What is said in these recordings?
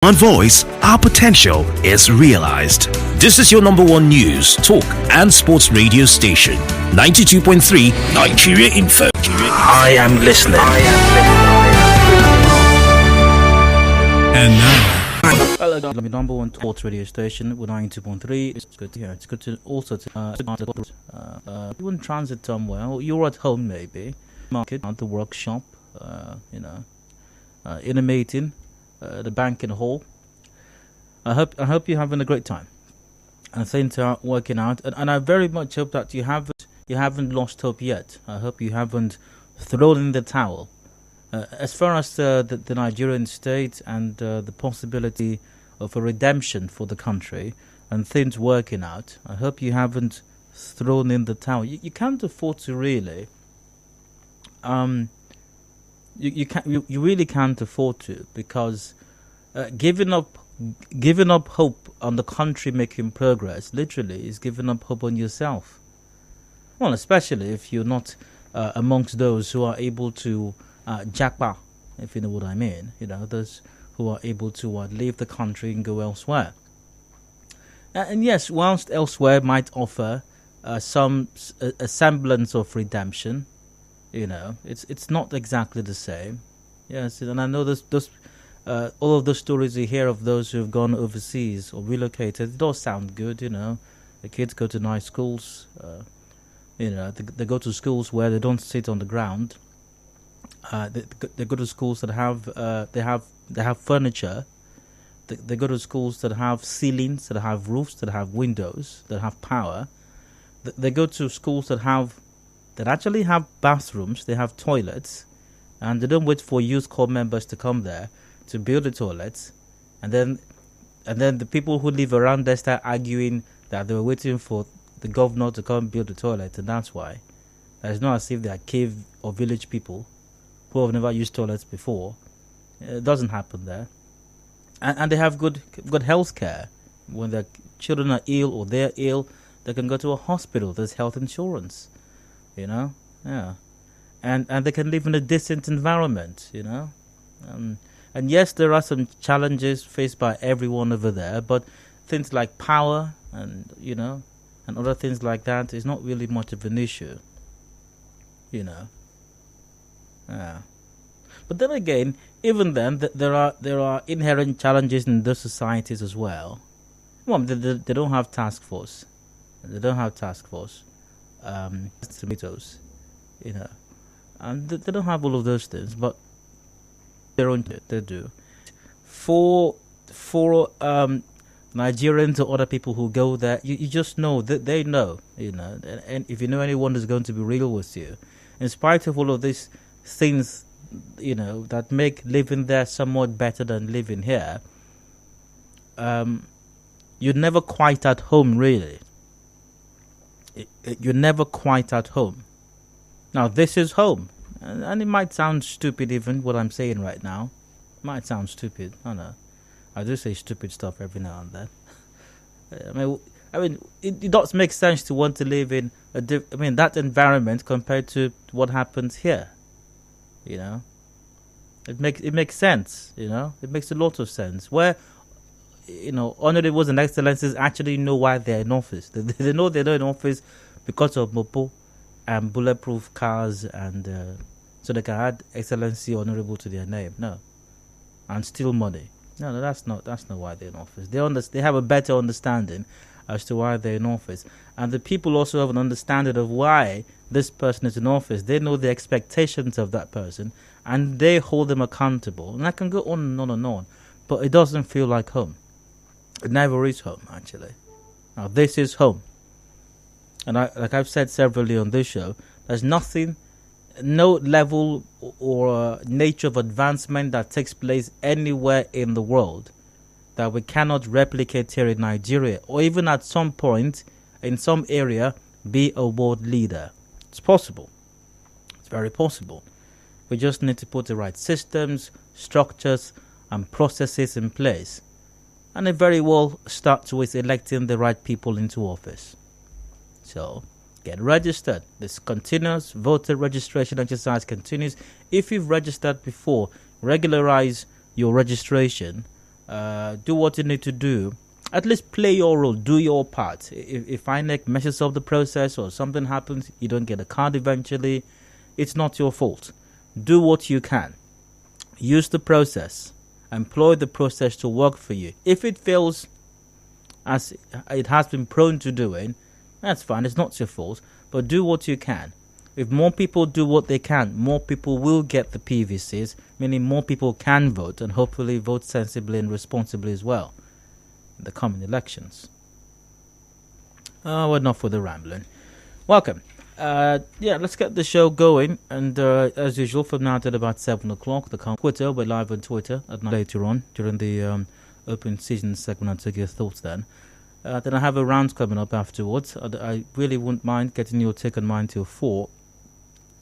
One voice, our potential is realized. This is your number one news, talk, and sports radio station. 92.3 Nigeria Info. I am listening. And now. Hello, the number one sports radio station with 92.3. It's good to hear. It's good to also even transit somewhere. You're at home, maybe. Market, at the workshop, in a meeting. The banking hall. I hope you're having a great time, and things are working out. And I very much hope that you haven't lost hope yet. I hope you haven't thrown in the towel. As far as the Nigerian state and the possibility of a redemption for the country and things working out, I hope you haven't thrown in the towel. You can't afford to really. You really can't afford to, because giving up hope on the country making progress literally is giving up hope on yourself. Well, especially if you're not amongst those who are able to jackpot, if you know what I mean. Those who are able to leave the country and go elsewhere. And yes, whilst elsewhere might offer a semblance of redemption. It's not exactly the same. Yes, and I know all of those stories you hear of those who have gone overseas or relocated, it all sound good. The kids go to nice schools. They go to schools where they don't sit on the ground. They go to schools that have furniture. They go to schools that have ceilings, that have roofs, that have windows, that have power. They go to schools that actually have bathrooms, they have toilets, and they don't wait for youth corps members to come there to build the toilets, and then the people who live around there start arguing that they were waiting for the governor to come build the toilet, and that's why. It's not as if they are cave or village people who have never used toilets before. It doesn't happen there. And they have good health care. When their children are ill or they're ill, they can go to a hospital. There's health insurance. And they can live in a decent environment, and yes, there are some challenges faced by everyone over there, but things like power and other things like that is not really much of an issue, But then again, even then, there are inherent challenges in those societies as well. Well, they don't have task force. Tomatoes, and they don't have all of those things, but they do. For Nigerians or other people who go there, you just know that they know, and if you know anyone who's going to be real with you, in spite of all of these things, that make living there somewhat better than living here, you're never quite at home, really. You're never quite at home. Now, this is home. And it might sound stupid, even what I'm saying right now. It might sound stupid. I know. I do say stupid stuff every now and then. I mean, it does make sense to want to live in that environment compared to what happens here. It makes sense. It makes a lot of sense. Where honorables and excellencies actually know why they're in office. They know they're not in office because of Mopo and bulletproof cars, and so they can add excellency honorable to their name. No, and steal money. No, that's not why they're in office. They have a better understanding as to why they're in office, and the people also have an understanding of why this person is in office. They know the expectations of that person, and they hold them accountable. And I can go on and on and on, but it doesn't feel like home. It never is home, actually. Now, this is home. And like I've said severally on this show, there's no level or nature of advancement that takes place anywhere in the world that we cannot replicate here in Nigeria, or even at some point, in some area, be a world leader. It's possible. It's very possible. We just need to put the right systems, structures, and processes in place. And it very well starts with electing the right people into office. So, get registered. This continuous voter registration exercise continues. If you've registered before, regularize your registration. Do what you need to do. At least play your role, do your part. If INEC messes up the process or something happens, you don't get a card eventually, it's not your fault. Do what you can. Use the process. Employ the process to work for you. If it fails, as it has been prone to doing, that's fine, it's not your fault. But do what you can. If more people do what they can, more people will get the PVCs, meaning more people can vote and hopefully vote sensibly and responsibly as well in the coming elections. Well, enough with the rambling. Welcome. Let's get the show going. And as usual, from now till about 7 o'clock, Twitter, we're live on Twitter at night later on during the open season segment. I'll take your thoughts then. Then I have a round coming up afterwards. I really wouldn't mind getting your take on mine till 4.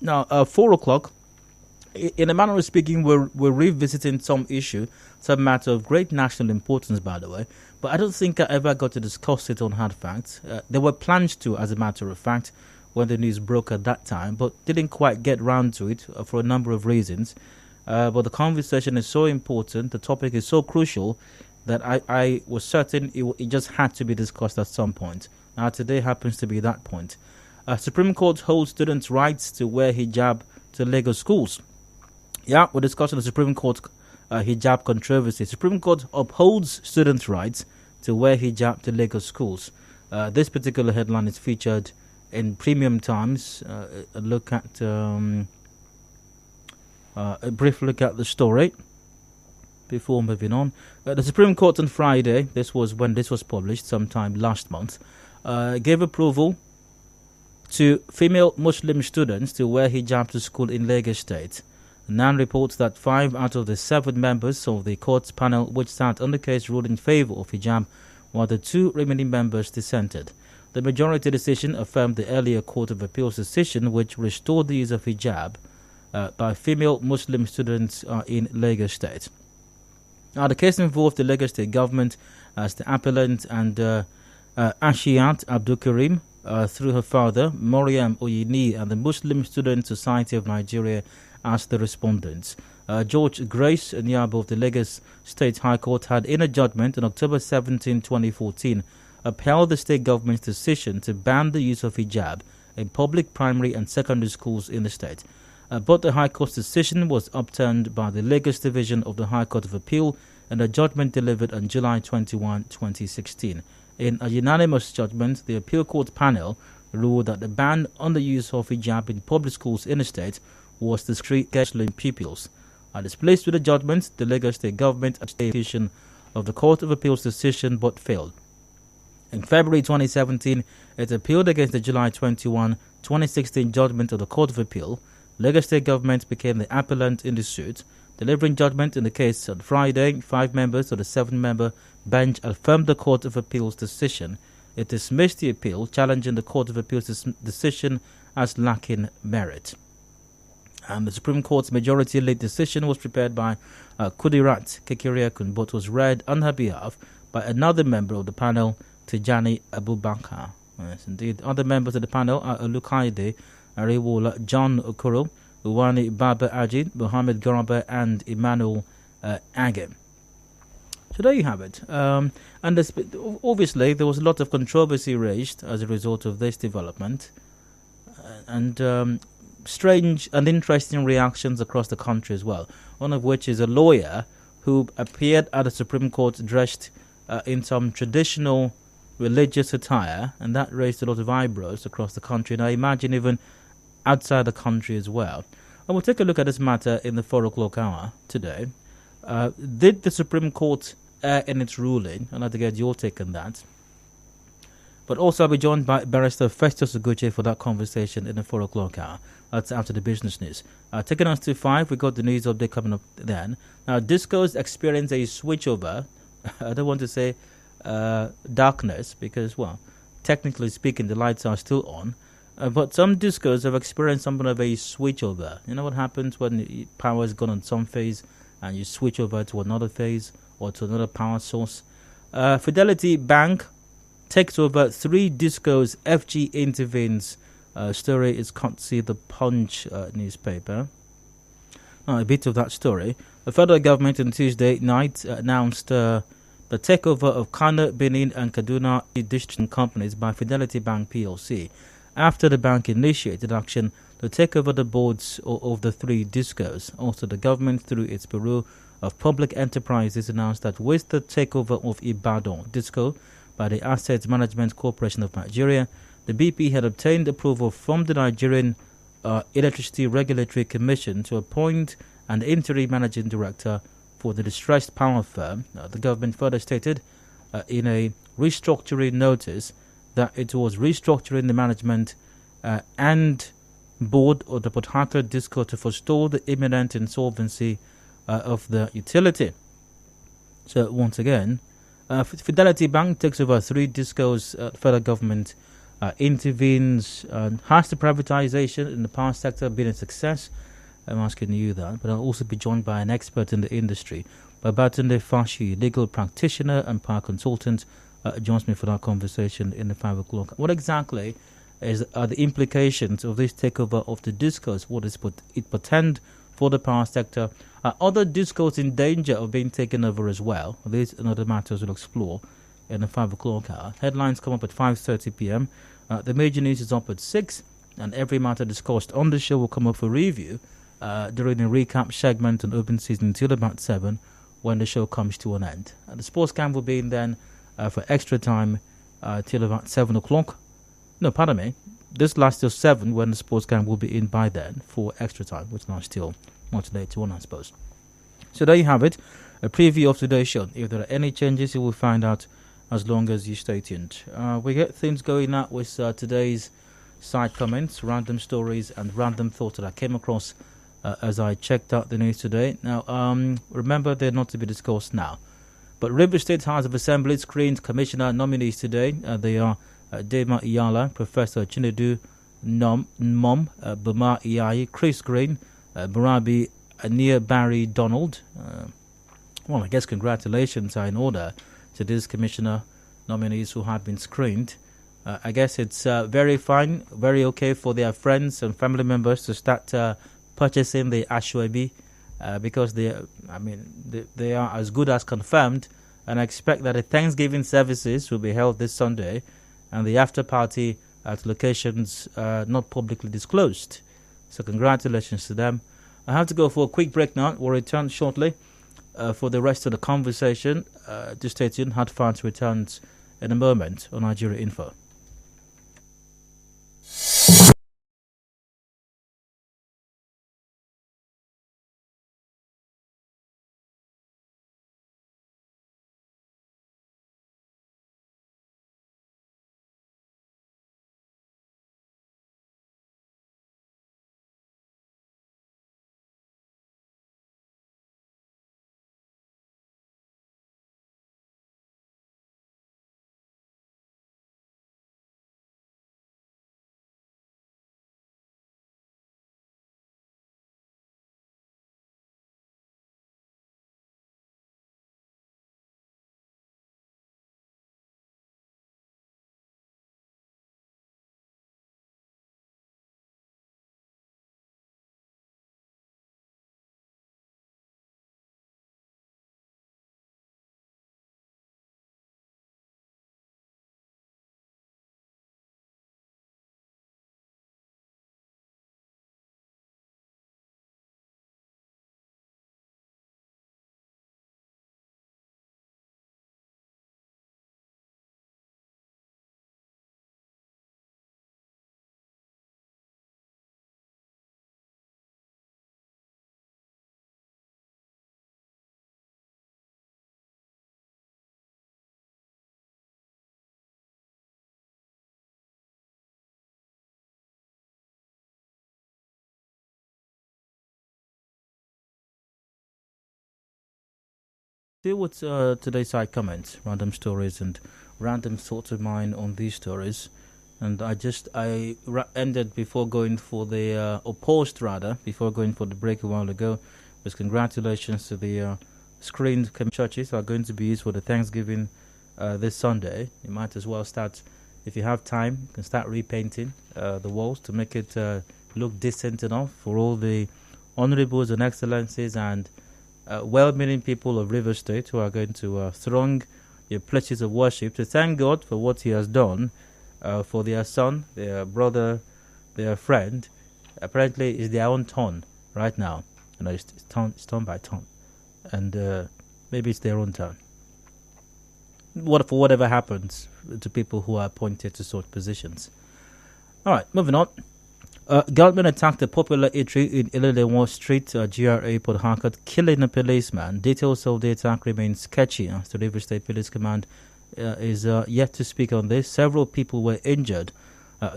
Now, 4 o'clock, in a manner of speaking, we're revisiting some matter of great national importance, by the way. But I don't think I ever got to discuss it on Hard Facts. There were plans to, as a matter of fact, when the news broke at that time, but didn't quite get round to it for a number of reasons. But the conversation is so important, the topic is so crucial, that I was certain it just had to be discussed at some point. Now, today happens to be that point. Supreme Court holds students' rights to wear hijab to Lagos schools. Yeah, we're discussing the Supreme Court hijab controversy. Supreme Court upholds students' rights to wear hijab to Lagos schools. This particular headline is featured in Premium Times. A brief look at the story before moving on. The Supreme Court on Friday, this was when this was published sometime last month, gave approval to female Muslim students to wear hijab to school in Lagos State. NAN reports that 5 out of the 7 members of the court's panel which sat on the case ruled in favor of hijab, while the 2 remaining members dissented. The majority decision affirmed the earlier Court of Appeals decision which restored the use of hijab by female Muslim students in Lagos State. Now, the case involved the Lagos State government as the appellant and Ashiat Abdul Karim through her father, Mariam Oyini, and the Muslim Student Society of Nigeria as the respondents. George Grace Nyabo of the Lagos State High Court had, in a judgment on October 17, 2014, upheld the state government's decision to ban the use of hijab in public primary and secondary schools in the state. But the High Court's decision was upturned by the Lagos Division of the High Court of Appeal in a judgment delivered on July 21, 2016. In a unanimous judgment, the Appeal Court panel ruled that the ban on the use of hijab in public schools in the state was discriminatory in pupils. Displeased with the judgment, the Lagos State government application of the Court of Appeal's decision but failed. In February 2017, it appealed against the July 21, 2016 judgment of the Court of Appeal. Lagos State government became the appellant in the suit. Delivering judgment in the case on Friday, 5 members of the 7-member bench affirmed the Court of Appeal's decision. It dismissed the appeal, challenging the Court of Appeal's decision as lacking merit. And the Supreme Court's majority-led decision was prepared by Kudirat Kekiriakun, but was read on her behalf by another member of the panel, Tijani Abubakar. Yes, indeed. Other members of the panel are Olukaide Ariwola, John Okoro, Uwani Baba Ajid, Mohammed Garba, and Emmanuel Agem. So there you have it. And obviously, there was a lot of controversy raised as a result of this development. And strange and interesting reactions across the country as well. One of which is a lawyer who appeared at the Supreme Court dressed in some traditional religious attire, and that raised a lot of eyebrows across the country, and I imagine even outside the country as well. And we'll take a look at this matter in the 4 o'clock hour today. Did the Supreme Court err in its ruling? I'd like to get your take on that. But also I'll be joined by Barrister Festus Oguche for that conversation in the 4 o'clock hour. That's after the business news. Taking us to 5, we got the news update coming up then. Now, discos experience a switchover. I don't want to say darkness because, well, technically speaking, the lights are still on. But some discos have experienced something of a switchover. You know what happens when power is gone on some phase and you switch over to another phase or to another power source? Fidelity Bank takes over 3 discos. FG intervenes. Story is courtesy the Punch newspaper. Now, a bit of that story. The federal government on Tuesday night announced the takeover of Kano, Benin and Kaduna district companies by Fidelity Bank PLC after the bank initiated action to take over the boards of the three discos. Also, the government, through its Bureau of Public Enterprises, announced that with the takeover of Ibadan Disco by the Asset Management Corporation of Nigeria, the BP had obtained approval from the Nigerian Electricity Regulatory Commission to appoint an interim managing director for the distressed power firm. The government further stated in a restructuring notice that it was restructuring the management and board of the Port Harcourt Disco to forestall the imminent insolvency of the utility. So once again, Fidelity Bank takes over three discos. Federal government intervenes, has the privatization in the power sector been a success? I'm asking you that, but I'll also be joined by an expert in the industry, Babatunde Fashi, legal practitioner and power consultant, joins me for that conversation in the 5 o'clock. What exactly are the implications of this takeover of the discos? What does it portend for the power sector? Are other discos in danger of being taken over as well? These and other matters we'll explore in the 5 o'clock hour. Headlines come up at 5:30 p.m. The major news is up at 6, and every matter discussed on the show will come up for review during the recap segment and open season until about 7, when the show comes to an end. The sports camp will be in then for extra time till about 7 o'clock. No, pardon me. This lasts till 7, when the sports camp will be in by then for extra time, which now still much later on, I suppose. So there you have it, a preview of today's show. If there are any changes, you will find out as long as you stay tuned. We get things going out with today's side comments, random stories, and random thoughts that I came across as I checked out the news today. Now, remember, they're not to be discussed now. But Rivers State House of Assembly screened commissioner nominees today. They are Dema Iyala, Professor Chinedu Mom, Buma Iyai, Chris Green, Barabi Anir Barry Donald. Well, I guess congratulations are in order to these commissioner nominees who have been screened. I guess it's very fine, very okay for their friends and family members to start purchasing the Ashwebi because they are as good as confirmed, and I expect that the Thanksgiving services will be held this Sunday and the after party at locations not publicly disclosed. So congratulations to them. I have to go for a quick break now. We'll return shortly for the rest of the conversation. Just stay tuned. Hard Fans returns in a moment on NigeriaInfo. Deal with today's side comments, random stories, and random thoughts of mine on these stories. And I ended before going for the, or paused rather, before going for the break a while ago, was congratulations to the screened churches that are going to be used for the Thanksgiving this Sunday. You might as well start, if you have time, you can start repainting the walls to make it look decent enough for all the honorables and excellencies and well-meaning people of River State who are going to throng your places of worship to thank God for what He has done for their son, their brother, their friend. Apparently, it's their own turn right now. It's turn by turn, and maybe it's their own turn. For whatever happens to people who are appointed to such positions. All right, moving on. Gunmen attacked a popular eatery in Ilelewa Street, GRA, Port Harcourt, killing a policeman. Details of the attack remain sketchy as the River State Police Command is yet to speak on this. Several people were injured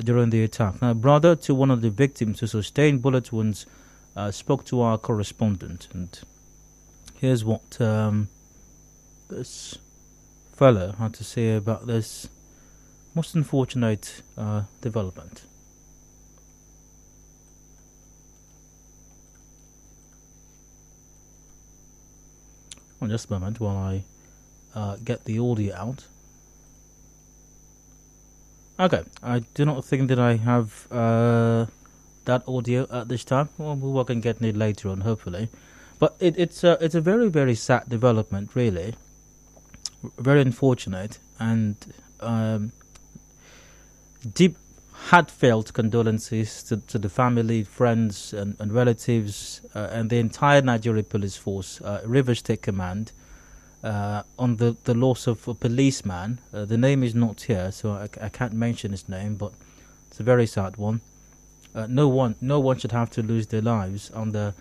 during the attack. Now, brother to one of the victims who sustained bullet wounds spoke to our correspondent, and here's what this fellow had to say about this most unfortunate development. Just a moment while I get the audio out. Okay, I do not think that I have that audio at this time. Well, we'll work on getting it later on, hopefully. But it's a very, very sad development, really. Very unfortunate, and deep, heartfelt condolences to the family, friends, and relatives, and the entire Nigeria Police Force, River State Command, on the loss of a policeman. The name is not here, so I can't mention his name, but it's a very sad one. No one should have to lose their lives under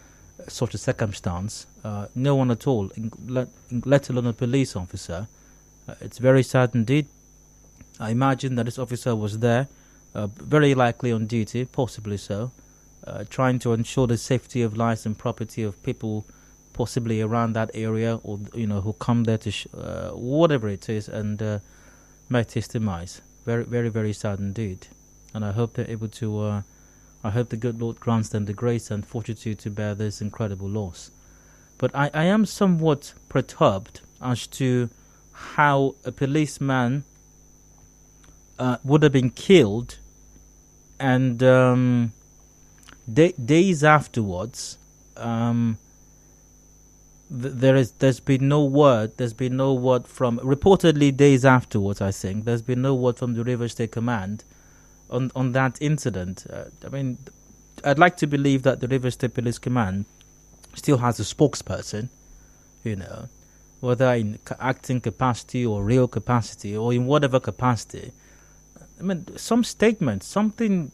such a circumstance. No one at all, let alone a police officer. It's very sad indeed. I imagine that this officer was there, very likely on duty, possibly so, trying to ensure the safety of lives and property of people possibly around that area, or who come there to whatever it is, and met his demise. Very, very, very sad indeed. And I hope they're able to. I hope the good Lord grants them the grace and fortitude to bear this incredible loss. But I am somewhat perturbed as to how a policeman would have been killed, and days afterwards, there's been no word. There's been no word from, reportedly days afterwards, I think, there's been no word from the River State Command on that incident. I mean, I'd like to believe that the River State Police Command still has a spokesperson, whether in acting capacity or real capacity or in whatever capacity. I mean, some statement, something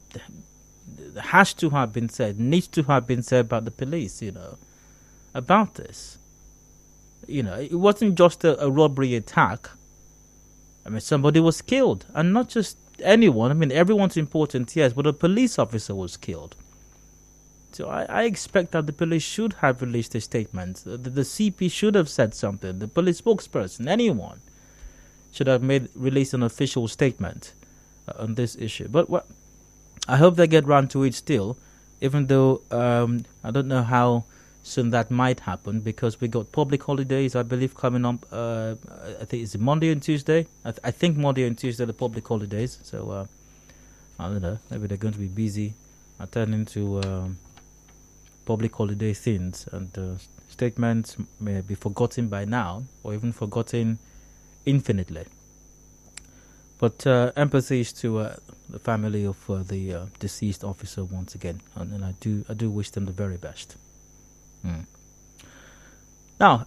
has to have been said, needs to have been said about the police, about this. It wasn't just a robbery attack. I mean, somebody was killed, and not just anyone. I mean, everyone's important, yes, but a police officer was killed. So I expect that the police should have released a statement. The CP should have said something. The police spokesperson, anyone, should have released an official statement on this issue. But I hope they get round to it still, even though I don't know how soon that might happen, because we got public holidays, I believe, coming up. I think it's Monday and Tuesday. I think Monday and Tuesday are the public holidays. So I don't know. Maybe they're going to be busy attending to public holiday things, and statements may be forgotten by now, or even forgotten infinitely. But empathy is to the family of the deceased officer once again, and I do wish them the very best. Now,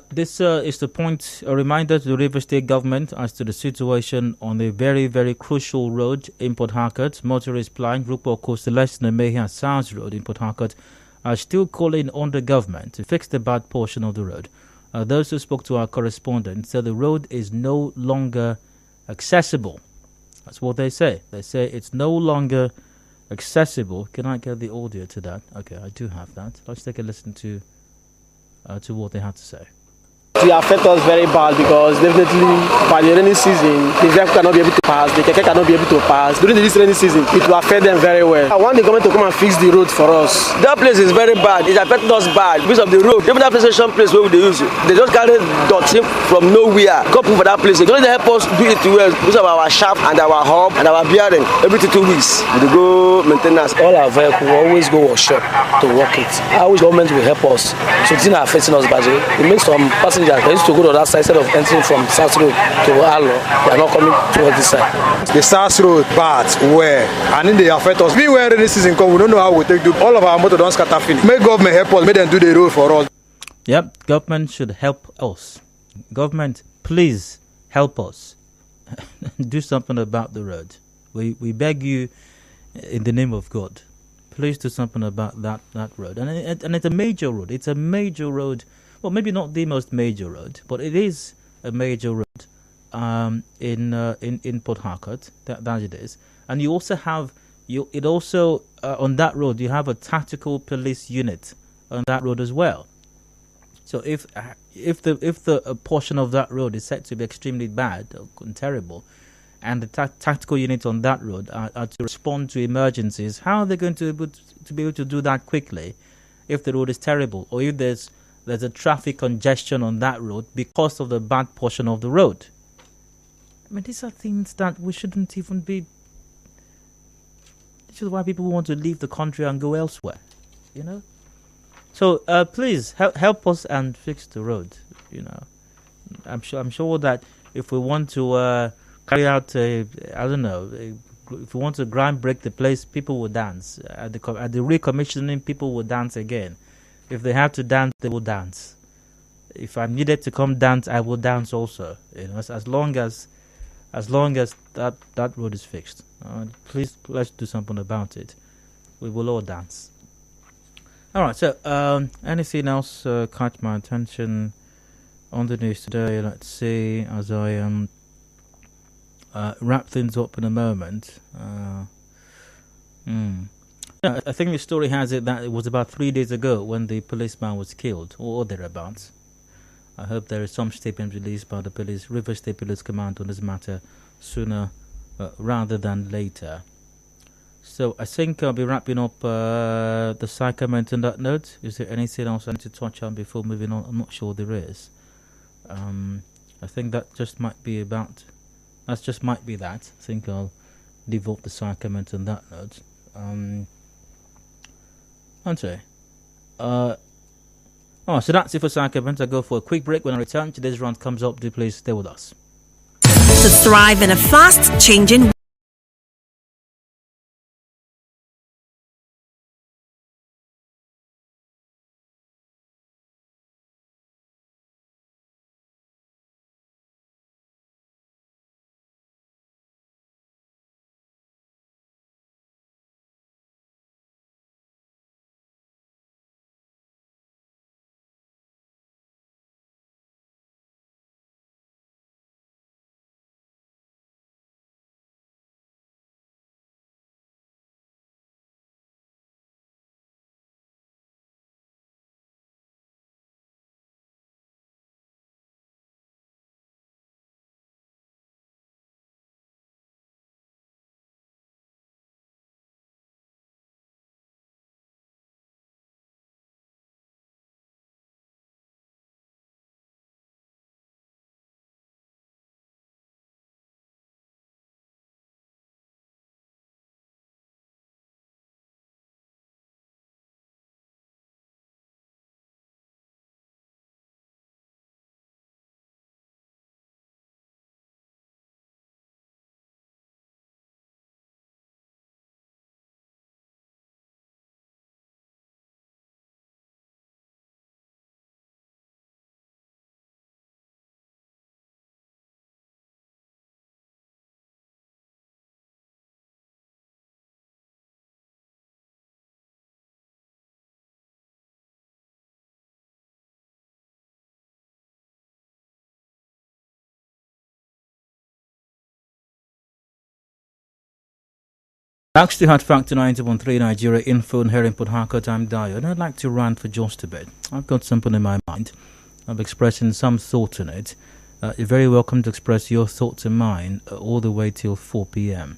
this is the point, a reminder to the River State government as to the situation on the very, very crucial road in Port Harcourt. Motorists plying Rupert Coastal Lesson Mahia South Road in Port Harcourt are still calling on the government to fix the bad portion of the road. Those who spoke to our correspondent said the road is no longer accessible. That's what they say. They say it's no longer accessible. Can I get the audio to that? Okay, I do have that. Let's take a listen to what they had to say. It will affect us very bad because definitely by the rainy season, the vehicle cannot be able to pass, the keke cannot be able to pass. During this rainy season, it will affect them very well. I want the government to come and fix the road for us. That place is very bad. It affected us bad because of the road. Even that PlayStation place where they use it, they just carry dirty from nowhere. Go for that place. They don't help us do it well because of our shaft and our hub and our bearing. Every 2 weeks, they go maintenance. All our vehicles always go workshop to work it. How government will help us. So it's not affecting us badly. It makes some passengers they used to go to that side instead of entering from South Road to Alo. They are not coming towards this side. The South Road bad where and then they affect us. Meanwhile, rainy season come, we don't know how we take do. All of our motor don't scatter finish. Make government help us. Make them do the road for us. Yep, government should help us. Government, please help us. Do something about the road. We beg you in the name of God. Please do something about that road. And it's a major road. It's a major road. Well, maybe not the most major road, but it is a major road in Port Harcourt. That it is. And you also have on that road you have a tactical police unit on that road as well. So if the portion of that road is said to be extremely bad and terrible, and the tactical units on that road are to respond to emergencies, how are they going to be able to do that quickly if the road is terrible, or if there's a traffic congestion on that road because of the bad portion of the road? I mean, these are things that we shouldn't even be. This is why people want to leave the country and go elsewhere, you know. So please help us and fix the road. You know, I'm sure that if we want to carry out if we want to grind break the place, people will dance at the recommissioning. People will dance again. If they have to dance, they will dance. If I'm needed to come dance, I will dance also. You know, as long as that road is fixed. Please, let's do something about it. We will all dance. All right. So, anything else caught my attention on the news today? Let's see. As I wrap things up in a moment. Yeah, I think the story has it that it was about 3 days ago when the policeman was killed, or thereabouts. I hope there is some statement released by the River State Police Command on this matter sooner rather than later. So I think I'll be wrapping up the sacrament on that note. Is there anything else I need to touch on before moving on? I'm not sure there is. I think that just might be about. That just might be that. I think I'll devote the sacrament on that note. So that's it for sacrament. I go for a quick break. When I return, today's round comes up. Do please stay with us. To thrive in a fast-changing Back to Hard Factor 90.3 Nigeria Info and here in Port Harcourt. I'm Dio, and I'd like to rant for just a bit. I've got something in my mind. of expressing some thoughts on it. You're very welcome to express your thoughts and mine all the way till 4 p.m.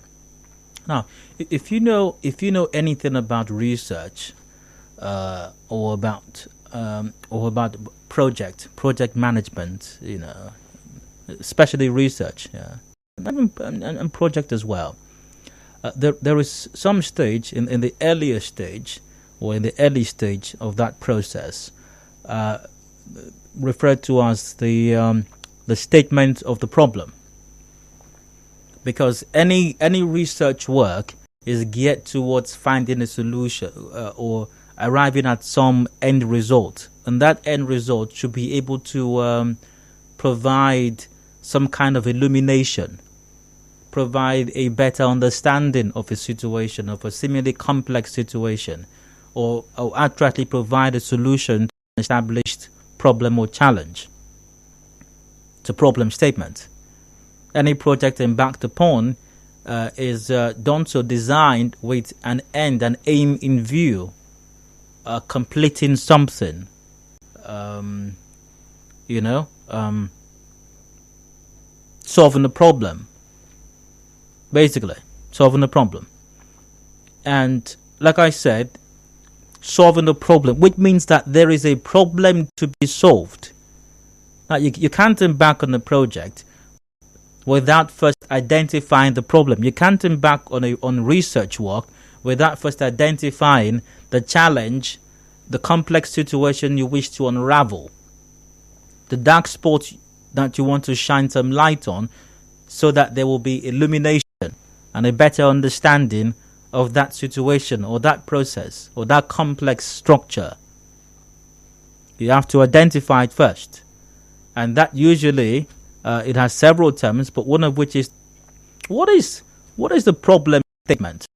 Now, if you know anything about research or about project management, especially research, and project as well. There is some stage in the earlier stage or in the early stage of that process, referred to as the statement of the problem, because any research work is geared towards finding a solution or arriving at some end result, and that end result should be able to provide some kind of illumination, provide a better understanding of a situation, of a seemingly complex situation, or accurately provide a solution to an established problem or challenge. It's a problem statement. Any project embarked upon is done so designed with an end, an aim in view, completing something, solving the problem, basically, solving the problem. And like I said, solving the problem, which means that there is a problem to be solved. Now, you can't embark on a project without first identifying the problem. You can't embark on research work without first identifying the challenge, the complex situation you wish to unravel, the dark spots that you want to shine some light on, so that there will be illumination and a better understanding of that situation or that process or that complex structure. You have to identify it first. And that usually, it has several terms, but one of which is, what is the problem statement?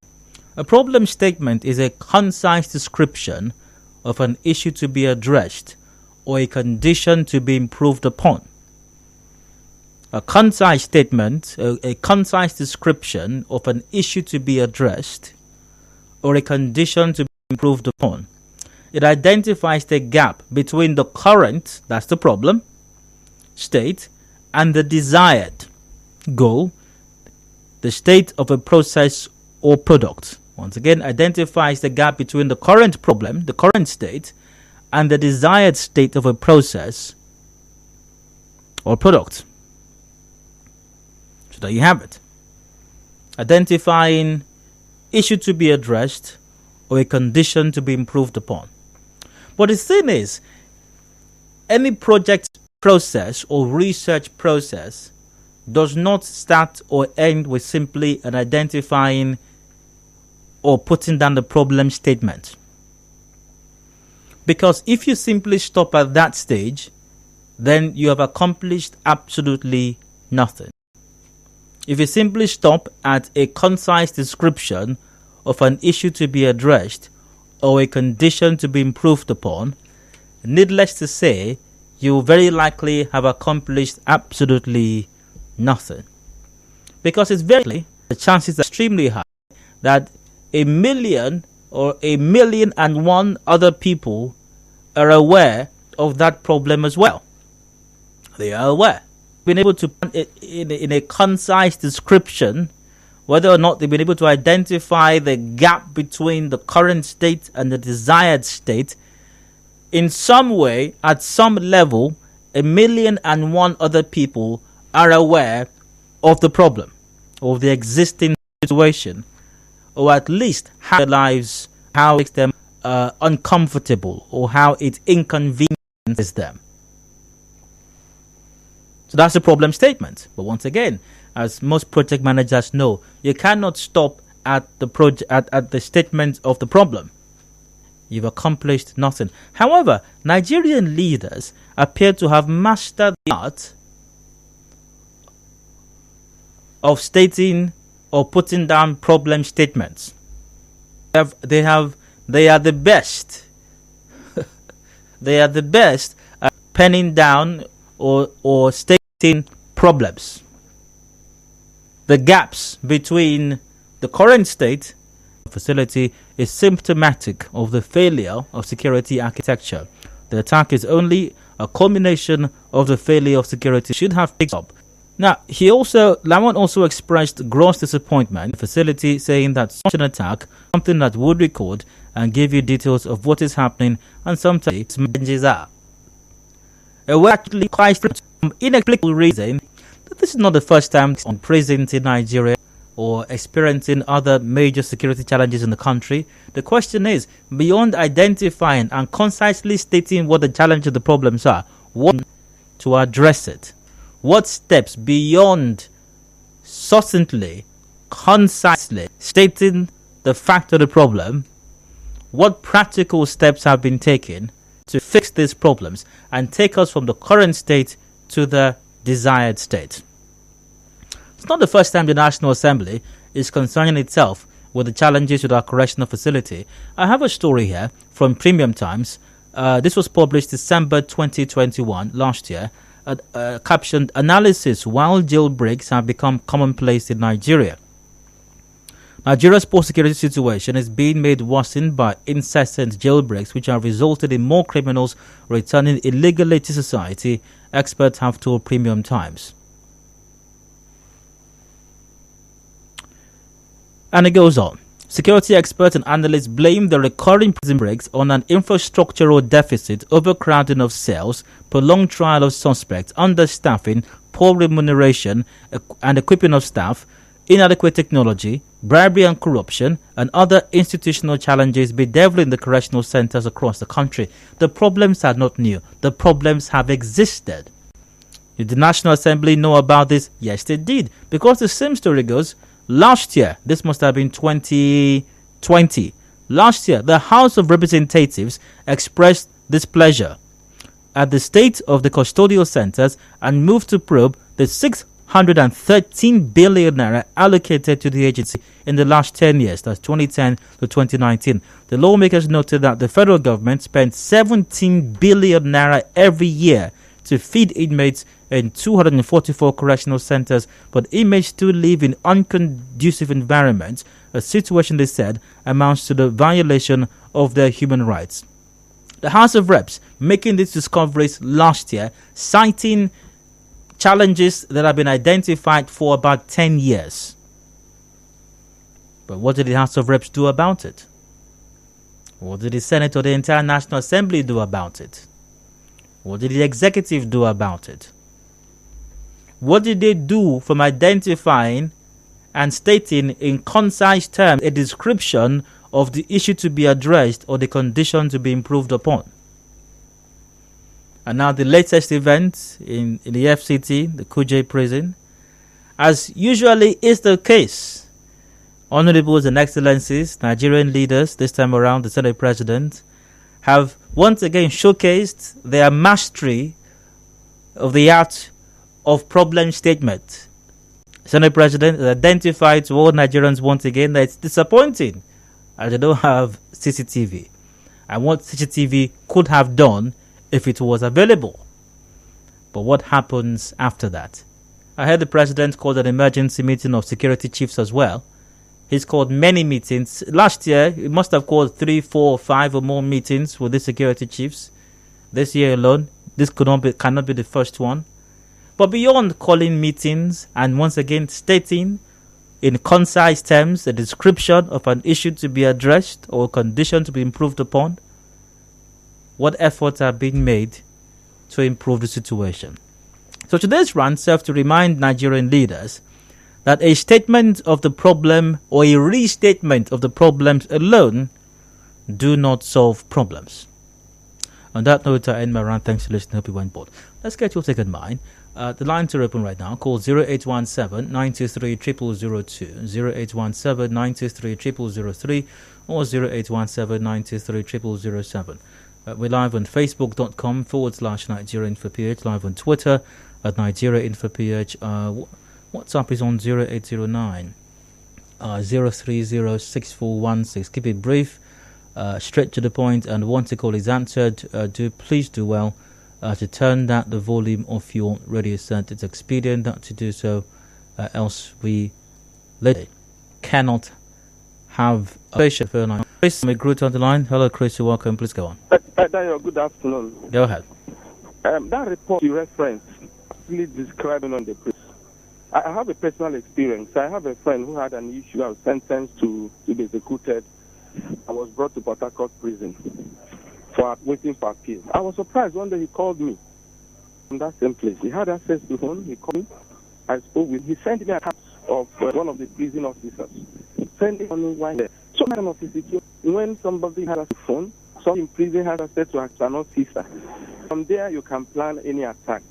A problem statement is a concise description of an issue to be addressed or a condition to be improved upon. A concise statement, a concise description of an issue to be addressed or a condition to be improved upon. It identifies the gap between the current, that's the problem, state, and the desired goal, the state of a process or product. Once again, identifies the gap between the current problem, the current state, and the desired state of a process or product. So there you have it. Identifying issue to be addressed or a condition to be improved upon. But the thing is, any project process or research process does not start or end with simply an identifying or putting down the problem statement. Because if you simply stop at that stage, then you have accomplished absolutely nothing. If you simply stop at a concise description of an issue to be addressed or a condition to be improved upon, needless to say, you very likely have accomplished absolutely nothing. Because it's very likely, the chances are extremely high, that 1 million or 1,000,001 other people are aware of that problem as well. They are aware. Been able to put it in a concise description, whether or not they've been able to identify the gap between the current state and the desired state, in some way, at some level, 1,000,001 other people are aware of the problem, of the existing situation, or at least how their lives, how it makes them uncomfortable, or how it inconveniences them. So that's a problem statement. But once again, as most project managers know, you cannot stop at the at the statement of the problem. You've accomplished nothing. However, Nigerian leaders appear to have mastered the art of stating or putting down problem statements. They are the best. They are the best at penning down or stating problems. The gaps between the current state and facility is symptomatic of the failure of security architecture. The attack is only a culmination of the failure of security should have picked up. Now, Lawan also expressed gross disappointment in the facility, saying that such an attack, something that would record and give you details of what is happening, and sometimes messages are. We're actually quite for some inexplicable reason that this is not the first time on present in Nigeria or experiencing other major security challenges in the country. The question is, beyond identifying and concisely stating what the challenges, the problems are, what to address it? What steps beyond succinctly, concisely stating the fact of the problem, what practical steps have been taken to fix these problems and take us from the current state to the desired state? It's not the first time the National Assembly is concerning itself with the challenges with our correctional facility. I have a story here from Premium Times. This was published December 2021, last year, captioned "Analysis While Jailbreaks Have Become Commonplace in Nigeria." Nigeria's poor security situation is being made worsened by incessant jailbreaks, which have resulted in more criminals returning illegally to society, experts have told Premium Times. And it goes on. Security experts and analysts blame the recurring prison breaks on an infrastructural deficit, overcrowding of cells, prolonged trial of suspects, understaffing, poor remuneration and equipping of staff, inadequate technology, bribery and corruption, and other institutional challenges bedeviling the correctional centers across the country. The problems are not new. The problems have existed. Did the National Assembly know about this? Yes, they did. Because the same story goes, last year, this must have been 2020, last year, the House of Representatives expressed displeasure at the state of the custodial centers and moved to probe the 613 billion naira allocated to the agency in the last 10 years, that's 2010 to 2019. The lawmakers noted that the federal government spent 17 billion naira every year to feed inmates in 244 correctional centers, but inmates still live in unconducive environments, a situation they said amounts to the violation of their human rights. The House of Reps making these discoveries last year, citing challenges that have been identified for about 10 years. But what did the House of Reps do about it? What did the Senate or the entire National Assembly do about it? What did the executive do about it? What did they do from identifying and stating in concise terms a description of the issue to be addressed or the condition to be improved upon? And now the latest event in the FCT, the Kuje prison, as usually is the case, Honorables and Excellencies, Nigerian leaders, this time around the Senate President, have once again showcased their mastery of the art of problem statement. Senate President has identified to all Nigerians once again that it's disappointing as they don't have CCTV and what CCTV could have done if it was available. But what happens after that? I heard the President called an emergency meeting of security chiefs as well. He's called many meetings. Last year, he must have called 3, 4, 5 or more meetings with the security chiefs. This year alone, this cannot be the first one. But beyond calling meetings and once again stating in concise terms a description of an issue to be addressed or a condition to be improved upon, what efforts are being made to improve the situation? So today's rant serves to remind Nigerian leaders that a statement of the problem or a restatement of the problems alone do not solve problems. On that note, I end my rant. Thanks for listening. Hope you went bored. Let's get your take on mine. The lines are open right now. Call 0817-923-0002, 0817-923-0003, or 0817-923-0007. We're live on facebook.com/NigeriaInfoPH, live on Twitter at NigeriaInfoPH. WhatsApp is on 0809 0306416. Keep it brief, straight to the point, and once the call is answered, please do well to turn down the volume of your radio set. It's expedient not to do so, else we cannot have a patient for night. Chris, I'm a Groot on the line. Hello, Chris, you're welcome. Please go on. Daniel, good afternoon. Go ahead. That report you referenced really describing on the prison. I have a personal experience. I have a friend who had an issue. I was sentenced to be executed. I was brought to Port Harcourt prison for waiting for appeal. I was surprised. One day he called me from that same place. He had access to phone. He called me. I spoke with him. He sent me a card of one of the prison officers. Sending on one there. So many of the situation when somebody has a phone, some in prison has access to an officer. From there you can plan any attack.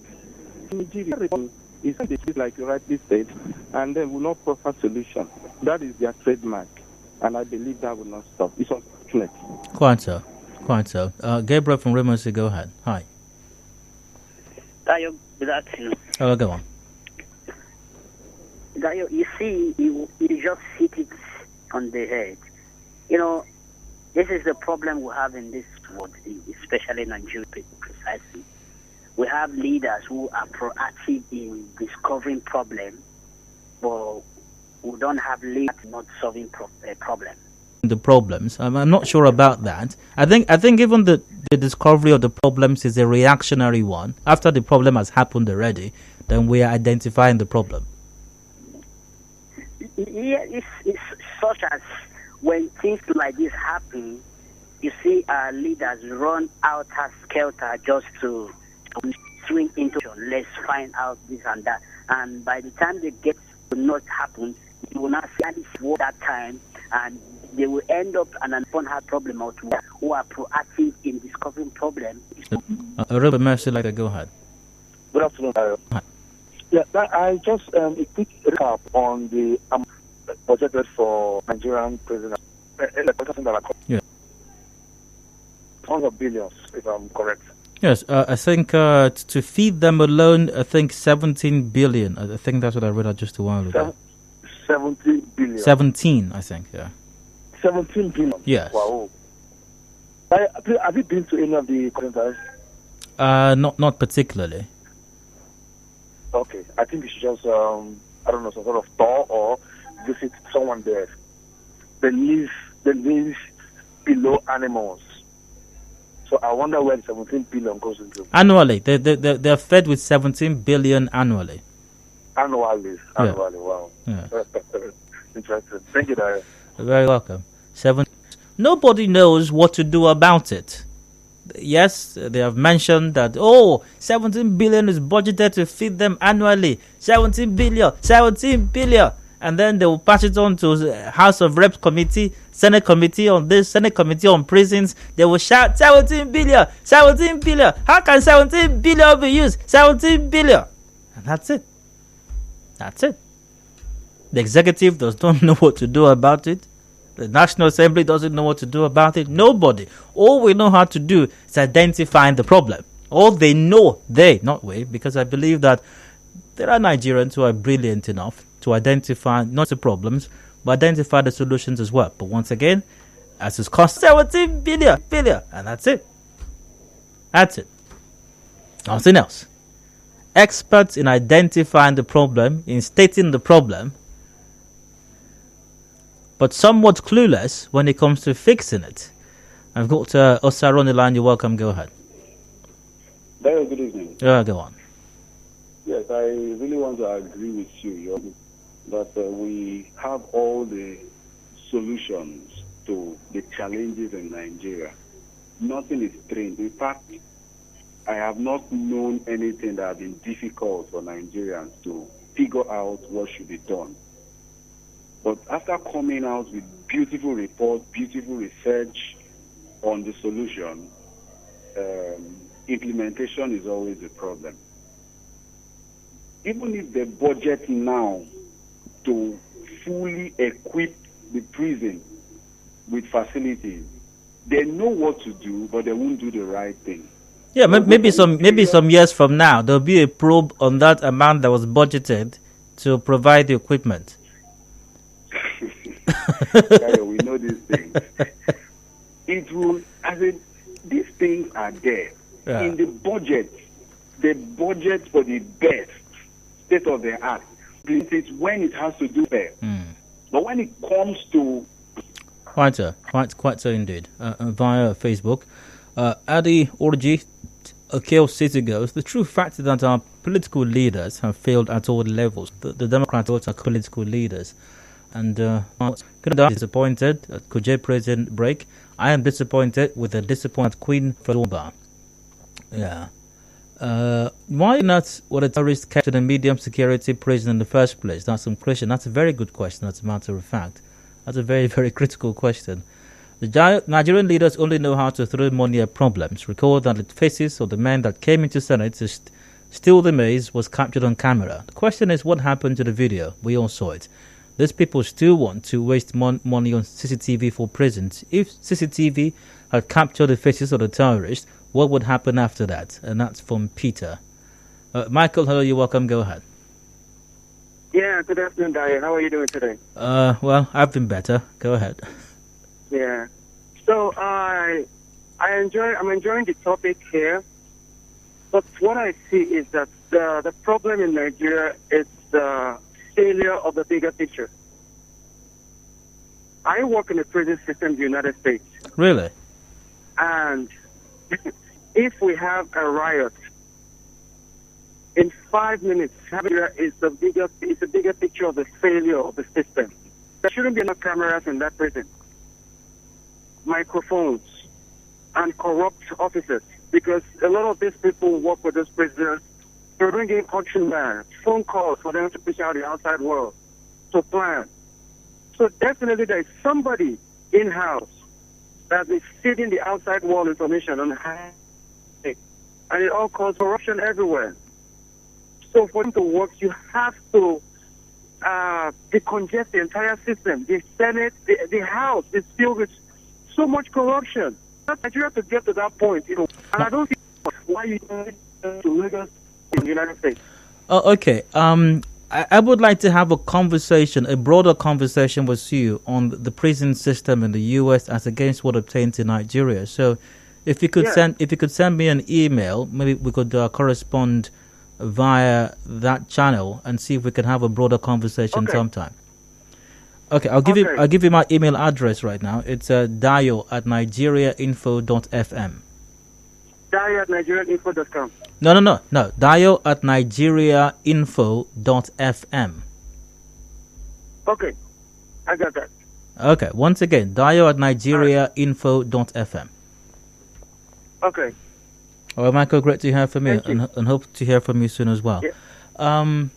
In Nigeria, it's like you rightly said, and then will not proffer solution. That is their trademark, and I believe that will not stop. It's unfortunate. Quite so. Gabriel from Remosi, go ahead. Hi. Dayo, good afternoon. Oh, go on. Dayo, you see, you just hit it on the head. You know, this is the problem we have in this world, especially Nigeria, precisely. We have leaders who are proactive in discovering problems, but we don't have leaders not solving problems. The problems, I'm not sure about that. I think even the discovery of the problems is a reactionary one. After the problem has happened already, then we are identifying the problem. Yeah, it's such as when things like this happen, you see our leaders run out as skelter just to swing into, let's find out this and that. And by the time they get to not happen, you will not see that time, and they will end up and upon have problem out who are proactive in discovering problems. Robert Mercy, go ahead. Good afternoon. Hi. Yeah, I just a quick recap on the budgeted for Nigerian prisoners. Yeah. Tons of billions, if I'm correct. Yes, I think to feed them alone, I think 17 billion. I think that's what I read just a while ago. 17 billion. 17, I think, yeah. 17 billion? Yes. Wow. Have you been to any of the centers? Not particularly. Okay, I think you should just, some sort of tour or visit someone there. They live below animals. So I wonder where the 17 billion goes into. Annually, they're fed with 17 billion annually. Annually, wow. Yeah. Interesting. Thank you, Dario. You're very welcome. Nobody knows what to do about it. Yes, they have mentioned that, 17 billion is budgeted to feed them annually. 17 billion. And then they will pass it on to House of Reps committee, Senate committee on this, Senate committee on prisons. They will shout, 17 billion. How can 17 billion be used? 17 billion. And that's it. The executive does not know what to do about it. The National Assembly doesn't know what to do about it. Nobody. All we know how to do is identifying the problem. All they know, not we, because I believe that there are Nigerians who are brilliant enough to identify not the problems, but identify the solutions as well. But once again, as it's cost 17 billion, and that's it. Nothing else. Experts in identifying the problem, in stating the problem, but somewhat clueless when it comes to fixing it. I've got Osaro on the line. You're welcome. Go ahead. Very good evening. Yeah, go on. Yes, I really want to agree with you, that we have all the solutions to the challenges in Nigeria. Nothing is strange. In fact, I have not known anything that has been difficult for Nigerians to figure out what should be done. But after coming out with beautiful reports, beautiful research on the solution, implementation is always a problem. Even if they budget now to fully equip the prison with facilities, they know what to do, but they won't do the right thing. Yeah, maybe some years from now, there'll be a probe on that amount that was budgeted to provide the equipment. We know these things. It will, these things are there. Yeah. In the budget for the best state of the art. It's when it has to do there. But when it comes to... Quite so indeed. Via Facebook. Adi Orji Okay, City goes. The true fact is that our political leaders have failed at all levels. The Democrats also are political leaders. And Canada is disappointed at Kuje President break. I am disappointed with the disappointed Queen Fedorba. Yeah. Why not were the terrorists kept in a medium security prison in the first place? That's some question. That's a very good question, as a matter of fact. That's a very, very critical question. The Nigerian leaders only know how to throw money at problems. Recall that the faces of the men that came into Senate to steal the maize was captured on camera. The question is, what happened to the video? We all saw it. These people still want to waste money on CCTV for prisons. If CCTV had captured the faces of the terrorists, what would happen after that? And that's from Peter. Michael, hello, you're welcome. Go ahead. Yeah, good afternoon, Diane. How are you doing today? Well, I've been better. Go ahead. Yeah. So I'm enjoying the topic here, but what I see is that the problem in Nigeria is the failure of the bigger picture. I work in the prison system in the United States. Really? And if we have a riot, in 5 minutes, it's a bigger picture of the failure of the system. There shouldn't be enough cameras in that prison, microphones, and corrupt officers, because a lot of these people work with those prisoners. They're bringing countrymen, phone calls for them to push out the outside world to plan. So definitely there is somebody in-house that is feeding the outside world information on how, and it all causes corruption everywhere. So for them to work, you have to decongest the entire system. The Senate, the House is filled with so much corruption. Nigeria to get to that point, and I don't see why you need to Lagos in the United States. Oh, okay. I would like to have a broader conversation with you on the prison system in the U.S. as against what obtained in Nigeria. So, if you could send me an email, maybe we could correspond via that channel and see if we can have a broader conversation sometime. Okay, I'll give you my email address right now. It's dio@nigeriainfo.fm. Dio@nigeriainfo.com. No. dio@nigeriainfo.fm. Okay, I got that. Okay, once again, dio@nigeriainfo.fm. Okay. All right, Michael, great to hear from you, and hope to hear from you soon as well. Yeah.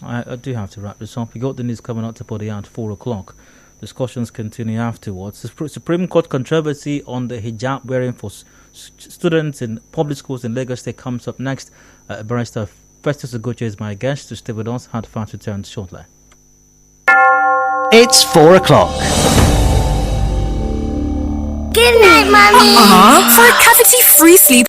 I do have to wrap this up. We got the news coming up to body at 4 o'clock. Discussions continue afterwards. The Supreme Court controversy on the hijab wearing for students in public schools in Lagos State comes up next. Barrister Festus Ugoche is my guest. To stay with us, Hard Fast returns shortly. It's 4 o'clock. Good night, Mommy. For a cavity-free sleep.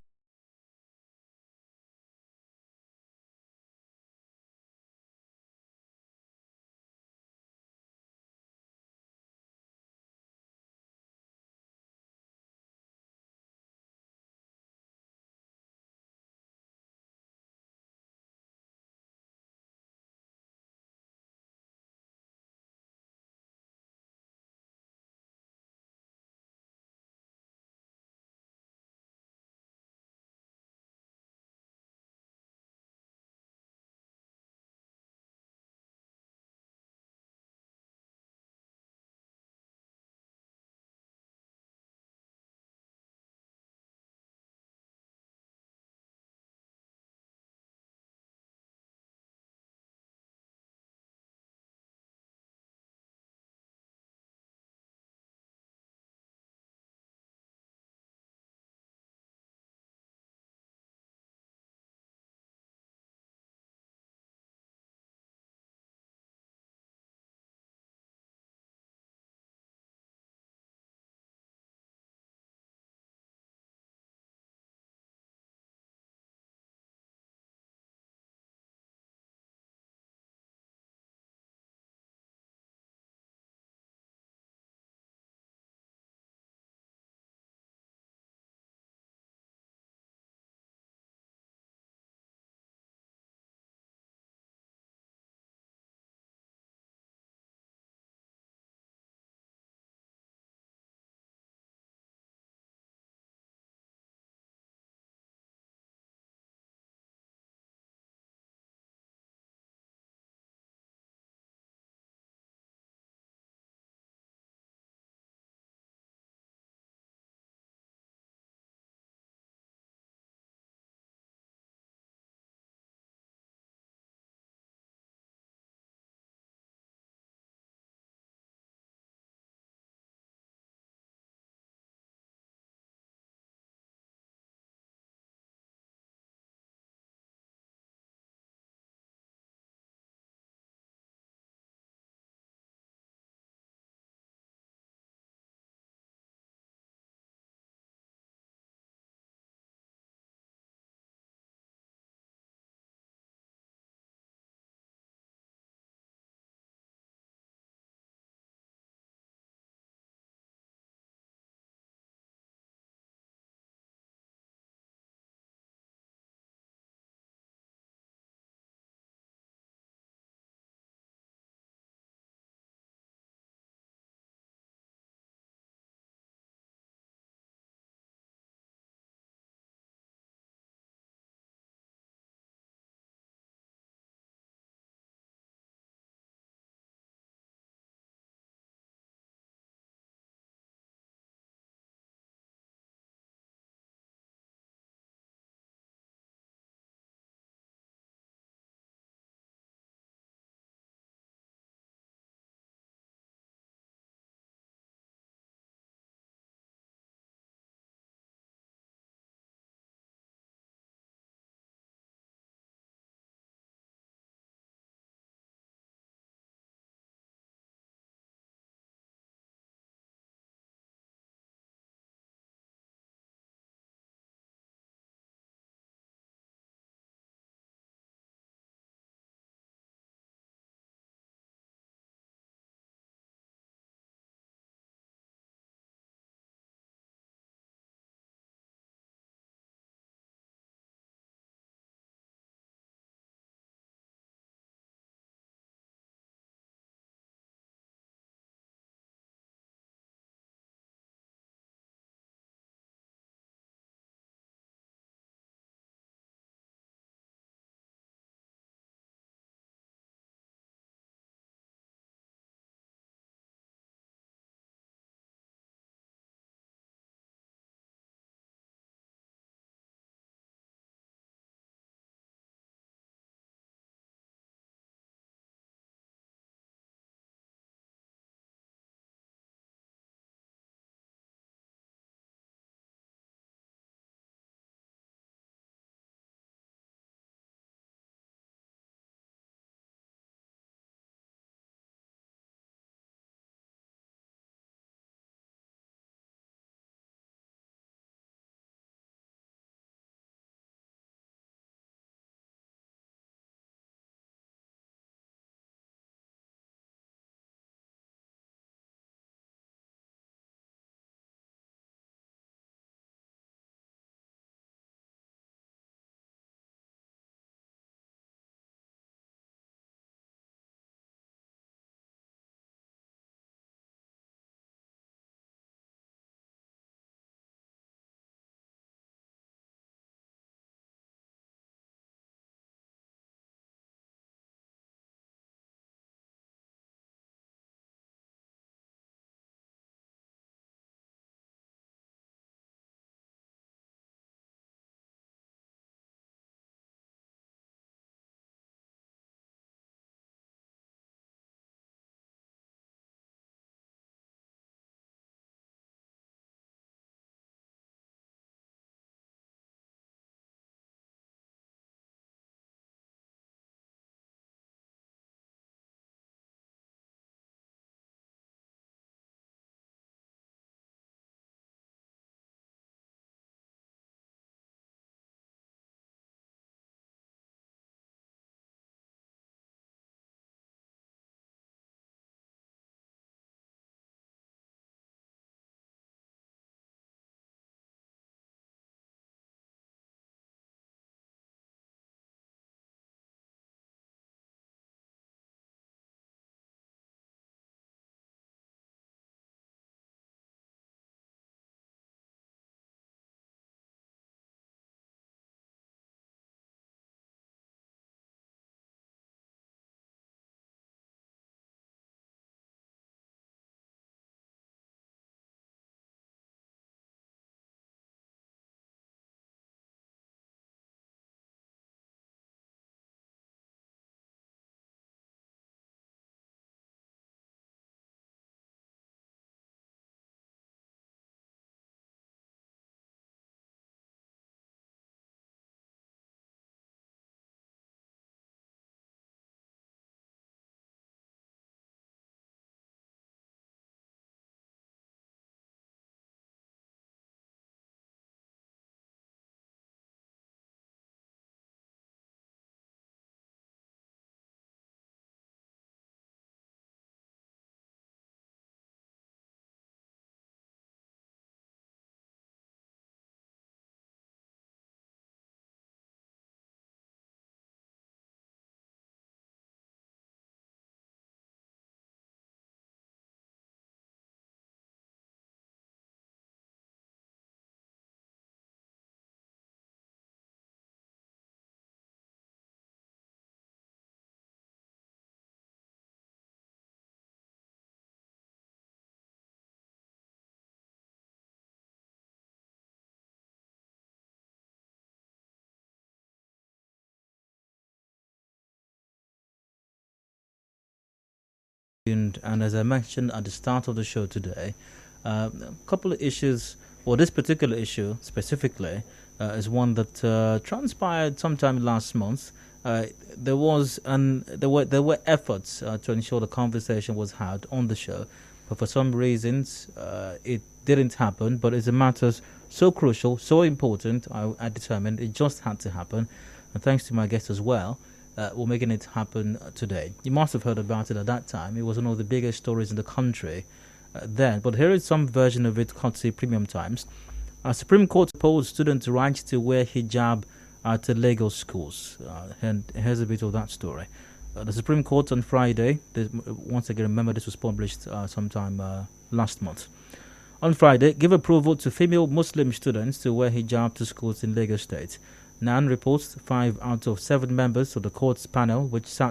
And as I mentioned at the start of the show today, a couple of issues, or this particular issue specifically, is one that transpired sometime last month. There were efforts to ensure the conversation was had on the show, but for some reasons it didn't happen. But it's a matter so crucial, so important, I determined it just had to happen, and thanks to my guests as well, we're making it happen today. You must have heard about it at that time. It was one of the biggest stories in the country then, but here is some version of it courtesy Premium Times. Supreme Court opposed students' right to wear hijab at Lagos schools. And here's a bit of that story. The Supreme Court on Friday, once again, remember this was published sometime last month. On Friday, gave approval to female Muslim students to wear hijab to schools in Lagos State. NAN reports 5 out of 7 members of the court's panel, which sat